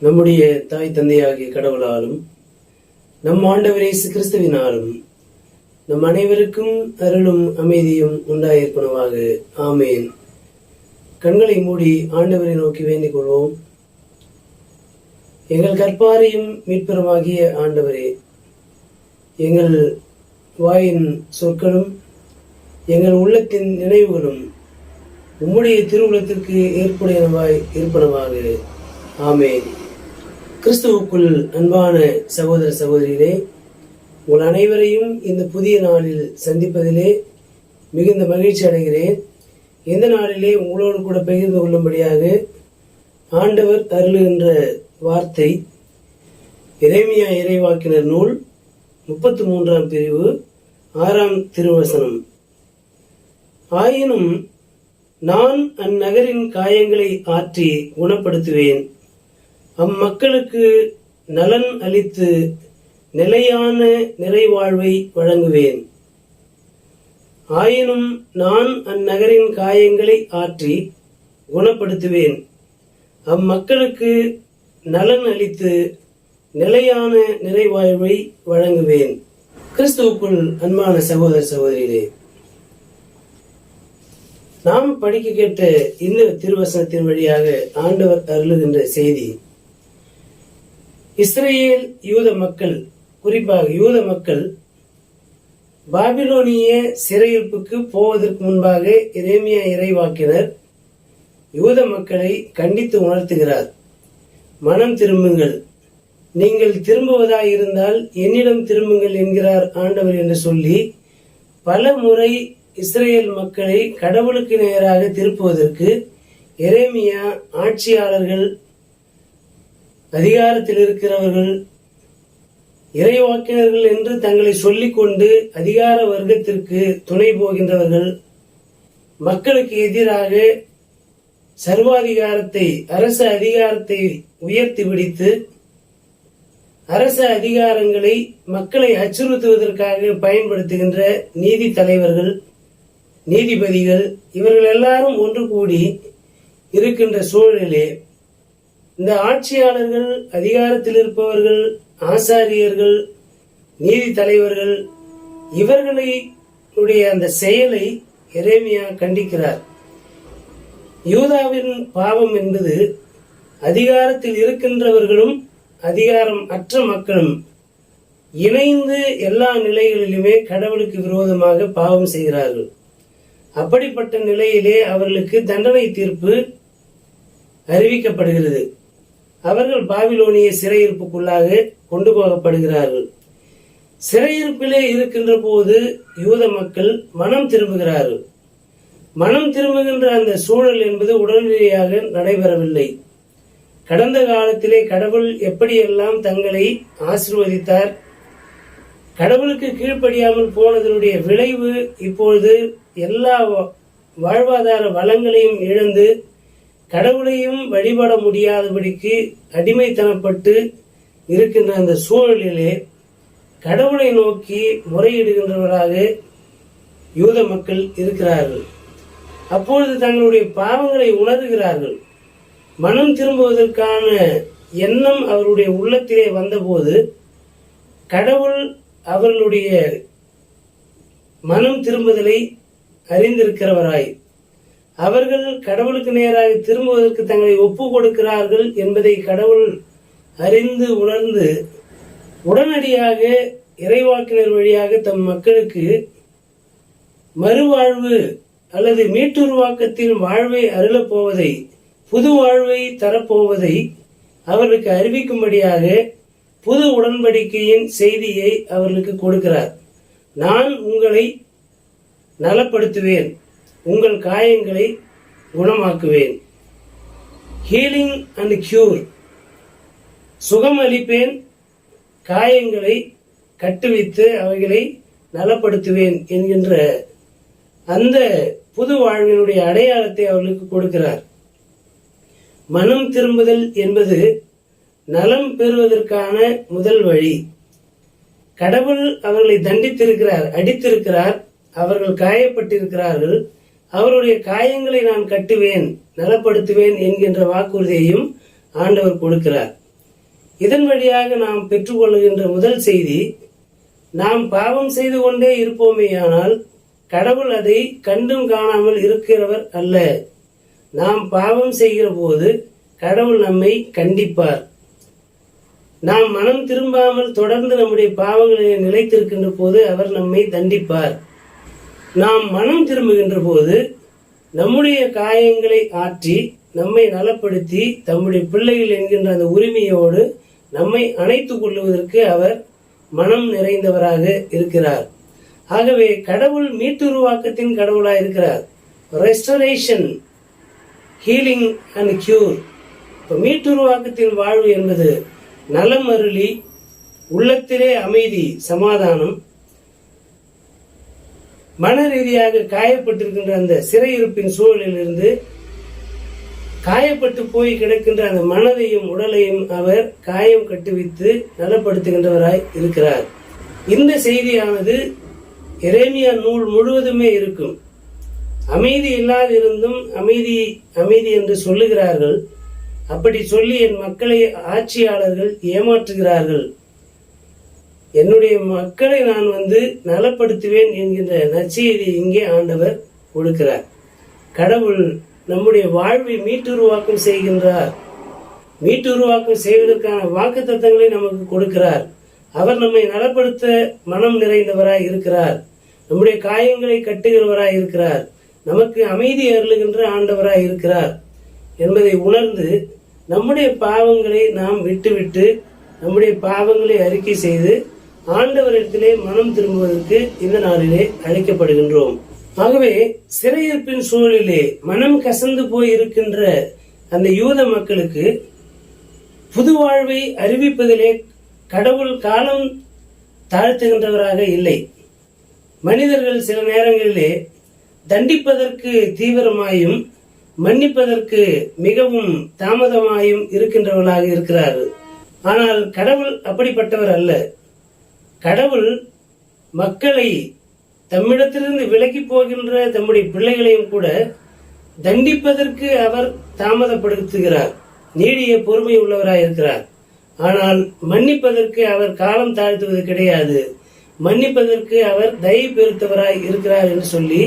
நம்முடைய தாய் தந்தையாகிய கடவுளாலும் நம் ஆண்டவர் இயேசு கிறிஸ்துவினாலும் நம் அனைவருக்கும் அருளும் அமைதியும் உண்டாயிருப்பனவாக. ஆமேன். கண்களை மூடி ஆண்டவரை நோக்கி வேண்டிக் கொள்வோம். எங்கள் கற்பாரையும் மீட்பெருமாகிய ஆண்டவரே, எங்கள் வாயின் சொற்களும் எங்கள் உள்ளத்தின் நினைவுகளும் உம்முடைய திருவுளத்திற்கு ஏற்புடையனவாய் இருப்பனவாக. ஆமேன். கிறிஸ்துவுக்குள் அன்பான சகோதர சகோதரிகளே, உங்கள் அனைவரையும் இந்த புதிய நாளில் சந்திப்பதிலே மிகுந்த மகிழ்ச்சி அடைகிறேன். இந்த நாளிலே உங்களோடு கூட பகிர்ந்து கொள்ளும்படியாக ஆண்டவர் அருளுகின்ற வார்த்தை எரேமியா இறைவாக்கினர் நூல் 33ஆம் பிரிவு 6ஆம் திருவசனம். ஆயினும் நான் அந்நகரின் காயங்களை ஆற்றி குணப்படுத்துவேன், அம்மக்களுக்கு நலன் அளித்து நிலையான நிறைவாழ்வை வழங்குவேன். ஆயினும் நான் அந்நகரின் காயங்களை ஆற்றி குணப்படுத்துவேன், அம்மக்களுக்கு நலன் அளித்து நிலையான நிறைவாழ்வை வழங்குவேன். கிறிஸ்துவுக்குள் அன்பான சகோதர சகோதரிகளே, நாம் படிக்க கேட்ட இந்த திருவசனத்தின் வழியாக ஆண்டவர் அருளுகின்ற செய்தி, இஸ்ரேல் யூத மக்கள், குறிப்பாக யூத மக்கள் பாபிலோனிய சிறையிருப்புக்கு போவதற்கு முன்பாக எரேமியா இறைவாக்கினர் யூத மக்களை கண்டித்து உணர்த்துகிறார். மனம் திரும்புங்கள், நீங்கள் திரும்புவதாயிருந்தால் என்னிடம் திரும்புங்கள் என்கிறார் ஆண்டவர் என்று சொல்லி பல முறை இஸ்ரேல் மக்களை கடவுளுக்கு நேராக திருப்புவதற்கு எரேமியா ஆட்சியாளர்கள், அதிகாரத்தில் இருக்கிறவர்கள், இறைவாக்கினர்கள் என்று தங்களை சொல்லிக்கொண்டு அதிகார வர்க்கத்திற்கு துணை போகின்றவர்கள், மக்களுக்கு எதிராக சர்வாதிகாரத்தை, அரச அதிகாரத்தை உயர்த்தி பிடித்து அரச அதிகாரங்களை மக்களை அச்சுறுத்துவதற்காக பயன்படுத்துகின்ற நீதி தலைவர்கள், நீதிபதிகள், இவர்கள் எல்லாரும் ஒன்று கூடி இருக்கின்ற சூழலிலே இந்த ஆட்சியாளர்கள், அதிகாரத்தில் இருப்பவர்கள், ஆசாரியர்கள், நீதி தலைவர்கள், இவர்களுடைய அந்த செயலை எரேமியா கண்டிக்கிறார். யூதாவின் பாவம் என்பது அதிகாரத்தில் இருக்கின்றவர்களும் அதிகாரம் அற்ற மக்களும் இணைந்து எல்லா நிலைகளிலுமே கடவுளுக்கு விரோதமாக பாவம் செய்கிறார்கள். அப்படிப்பட்ட நிலையிலே அவர்களுக்கு தண்டனை தீர்ப்பு அறிவிக்கப்படுகிறது. அவர்கள் பாபிலோனிய சிறையிருப்புக்குள்ளாக கொண்டு போகப்படுகிறார்கள். சிறையிருப்பிலே இருக்கின்ற போது யூத மக்கள் மனம் திரும்புகிறார்கள். மனம் திரும்புகின்ற அந்த சூழல் என்பது உடனடியாக நடைபெறவில்லை. கடந்த காலத்திலே கடவுள் எப்படியெல்லாம் தங்களை ஆசீர்வதித்தார், கடவுளுக்கு கீழ்ப்படியாமல் போனதனுடைய விளைவு இப்பொழுது எல்லா வாழ்வாதார வளங்களையும் இழந்து கடவுளையும் வழிபட முடியாதபடிக்கு அடிமைத்தனப்பட்டு இருக்கின்ற அந்த சூழலிலே கடவுளை நோக்கி முறையிடுகின்றவராக யூத மக்கள் இருக்கிறார்கள். அப்பொழுது தங்களுடைய பாவங்களை உணர்கிறார்கள். மனம் திரும்புவதற்கான எண்ணம் அவருடைய உள்ளத்திலே வந்தபோது கடவுள் அவர்களுடைய மனம் திரும்புதலை அறிந்திருக்கிறவராய் அவர்கள் கடவுளுக்கு நேராக திரும்புவதற்கு தங்களை ஒப்பு கொடுக்கிறார்கள் என்பதை கடவுள் அறிந்து உணர்ந்து உடனடியாக இறைவாக்கினர் வழியாக தம் மக்களுக்கு மறுவாழ்வு அல்லது மீட்டுருவாக்கத்தின் வாழ்வை அருளப்போவதை, புது வாழ்வை தரப்போவதை அவர்களுக்கு அறிவிக்கும்படியாக புது உடன்படிக்கையின் செய்தியை அவர்களுக்கு கொடுக்கிறார். நான் உங்களை நலப்படுத்துவேன், உங்கள் காயங்களை குணமாக்குவேன். ஹீலிங் அண்ட் கியூர், சுகம் அளிப்பேன், காயங்களை கட்டுவித்து அவைகளை நலப்படுத்துவேன் என்கின்ற அந்த புது வாழ்வினுடைய அடையாளத்தை அவர்களுக்கு கொடுக்கிறார். மனம் திரும்புதல் என்பது நலம் பெறுவதற்கான முதல் வழி. கடவுள் அவர்களை தண்டித்திருக்கிறார், அடித்திருக்கிறார், அவர்கள் காயப்பட்டிருக்கிறார்கள். அவருடைய காயங்களை நான் கட்டுவேன், நலப்படுத்துவேன் என்கின்ற வாக்குறுதியையும் ஆண்டவர் கொடுக்கிறார். இதன் வழியாக நாம் பெற்றுக்கொள்கின்ற முதல் செய்தி, நாம் பாவம் செய்து கொண்டே இருப்போமேயானால் கடவுள் அதை கண்டும் காணாமல் இருக்கிறவர் அல்ல. நாம் பாவம் செய்கிற போது கடவுள் நம்மை கண்டிப்பார். நாம் மனம் திரும்பாமல் தொடர்ந்து நம்முடைய பாவங்களில் நிலைத்திருக்கின்ற போது அவர் நம்மை தண்டிப்பார். நாம் மனம் திரும்புகின்ற போது நம்முடைய காயங்களை ஆற்றி நம்மை நலப்படுத்தி தம்முடைய பிள்ளைகள் என்கின்ற அந்த உரிமையோடு நம்மை அணைத்துக் கொள்வதற்கு அவர் மனம் நிறைந்தவராக இருக்கிறார். ஆகவே கடவுள் மீட்டுருவாக்கத்தின் கடவுளாக இருக்கிறார். Restoration, healing and cure. மீட்டுருவாக்கத்தின் வாழ்வு என்பது நலம் அருளி உள்ளத்திலே அமைதி, சமாதானம், மன ரீதியாக காயப்பட்டிருக்கின்ற அந்த சிறையிருப்பின் சூழலிலிருந்து காயப்பட்டு போய் கிடக்கின்ற அந்த மனதையும் உடலையும் அவர் காயம் கட்டுவித்து நலப்படுத்துகின்றவராய் இருக்கிறார். இந்த செய்தியானது எரேமியா நூல் முழுவதுமே இருக்கும். அமைதி இல்லாதிருந்தும் அமைதி அமைதி என்று சொல்லுகிறார்கள். அப்படி சொல்லி என் மக்களை ஆட்சியாளர்கள் ஏமாற்றுகிறார்கள். என்னுடைய மக்களை நான் நலப்படுத்துவேன் என்கின்ற நற்செய்தி இங்கே ஆண்டவர் கொடுக்கிறார். கடவுள் நம்முடைய வாழ்வை மீட்டுருவாக்கம் செய்கின்றார். மீட்டுருவாக்கம் செய்வதற்கான வாக்குத்தத்தங்களை நமக்கு கொடுக்கிறார். அவர் நம்மை நலப்படுத்த மனம் நிறைந்தவராய் இருக்கிறார். நம்முடைய காயங்களை கட்டுகிறவராய் இருக்கிறார். நமக்கு அமைதி அருளுகின்ற ஆண்டவராய் இருக்கிறார் என்பதை உணர்ந்து நம்முடைய பாவங்களை நாம் விட்டுவிட்டு நம்முடைய பாவங்களை அறிக்கை செய்து ஆண்டவரிடத்திலே மனம் திரும்புவதற்கு இந்த நாளிலே அழைக்கப்படுகின்றோம். ஆகவே சிறையிருப்பின் சூழலிலே மனம் கசந்து போய் இருக்கின்ற அந்த யூத மக்களுக்கு புது வாழ்வை அறிவிப்பதிலே கடவுள் காலம் தாழ்த்துகின்றவராக இல்லை. மனிதர்கள் சில நேரங்களிலே தண்டிப்பதற்கு தீவிரமாயும் மன்னிப்பதற்கு மிகவும் தாமதமாயும் இருக்கின்றவர்களாக இருக்கிறார்கள். ஆனால் கடவுள் அப்படிப்பட்டவர் அல்ல. கடவுள் மக்களை தம்மிடத்திலிருந்து விலகி போகின்ற தம்முடைய பிள்ளைகளையும் கூட தண்டிப்பதற்கு அவர் தாமதப்படுத்துகிறார். நீடிய பொறுமை உள்ளவராய் இருக்கிறார். ஆனால் மன்னிப்பதற்கு அவர் காலம் தாழ்த்துவது கிடையாது. மன்னிப்பதற்கு அவர் தயவு பெருத்தவராய் இருக்கிறார் என்று சொல்லி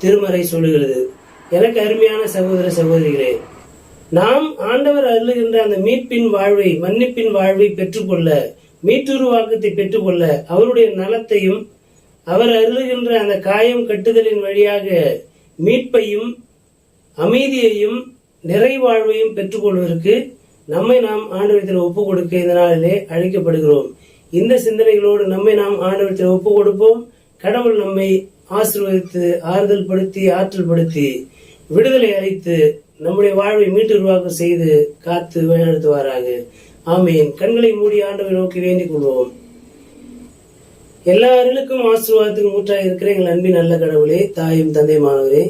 திருமறை சொல்லுகிறது. எனக்கு அருமையான சகோதர சகோதரிகளே, நாம் ஆண்டவர் அருளுகின்ற அந்த மீட்பின் வாழ்வை, மன்னிப்பின் வாழ்வை பெற்றுக்கொள்ள, மீட்டுருவாக்கத்தை பெற்றுக்கொள்ள, அவருடைய நலத்தையும் அவர் அருளுகின்ற அந்த காயம் கட்டுதலின் வழியாக மீட்பையும் அமைதியையும் நிறைவாழ்வையும் பெற்றுக்கொள்வதற்கு நம்மை நாம் ஆண்டவரத்தில் ஒப்புக் கொடுக்க இந்த நாளிலே அழைக்கப்படுகிறோம். இந்த சிந்தனைகளோடு நம்மை நாம் ஆண்டவரத்தில் ஒப்புக் கொடுப்போம். கடவுள் நம்மை ஆசீர்வதித்து ஆறுதல் படுத்தி ஆற்றல் படுத்தி விடுதலை அளித்து நம்முடைய வாழ்வை மீட்டுருவாக்கம் செய்து காத்து வழிநடத்துவாராக. ஆமீன். கண்களை மூடி ஆண்டவரை நோக்கி வேண்டிக் கொள்வோம். எல்லா அருளுக்கும் ஆசீர்வாதத்துக்கும் ஊற்றாக இருக்கிற எங்கள் அன்பின் நல்ல கடவுளே, தாயும் தந்தையுமானவரே,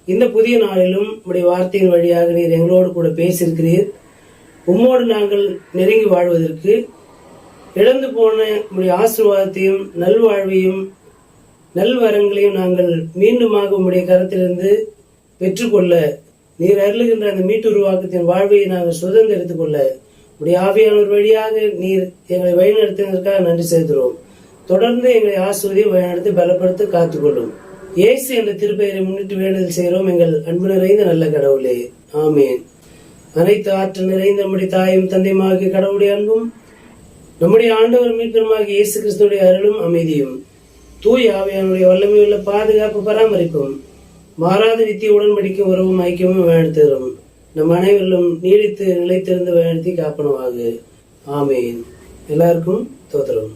இந்த புதிய நாளிலும் உம்முடைய வார்த்தையின் வழியாக நீர் எங்களோடு கூட பேசியிருக்கிறீர். உம்மோடு நாங்கள் நெருங்கி வாழ்வதற்கு இழந்து போன உம்முடைய ஆசீர்வாதத்தையும் நல்வாழ்வையும் நல்வரங்களையும் நாங்கள் மீண்டுமாக உம்முடைய கரத்திலிருந்து பெற்றுக்கொள்ள, நீர் அருளுகின்ற அந்த மீட்டுருவாக்கத்தின் வாழ்வை நாங்கள் சுதந்திரித்துக் கொள்ள உடைய ஆவியானவர் வழியாக நீர் எங்களை வழிநடத்தினதற்காக நன்றி செலுத்துகிறோம். தொடர்ந்து எங்களை ஆசீர்வதியும் வழிநடத்தி பலப்படுத்தி காத்துக்கொள்ளும். இயேசு என்ற திருப்பெயரை முன்னிட்டு வேண்டுதல் செய்கிறோம் எங்கள் அன்பு நிறைந்த நல்ல கடவுளே. ஆமேன். அனைத்து ஆற்றல் நிறைந்த நம்முடைய தாயும் தந்தையுமாகிய கடவுளுடைய அன்பும் நம்முடைய ஆண்டவர் மீட்பெருமாகிய இயேசு கிறிஸ்துடைய அருளும் அமைதியும் தூய் ஆவியானுடைய வல்லமையுள்ள பாதுகாப்பு பராமரிப்பும் மாறாத நித்திய உடன்படிக்கை உறவும் ஐக்கியமும் வழிநடத்துகிறோம். நம் அனைவரிலும் நீடித்து நிலைத்திருந்து வழிநடத்தி காப்பனவாக. ஆமேன். எல்லாருக்கும் தோத்திரம்.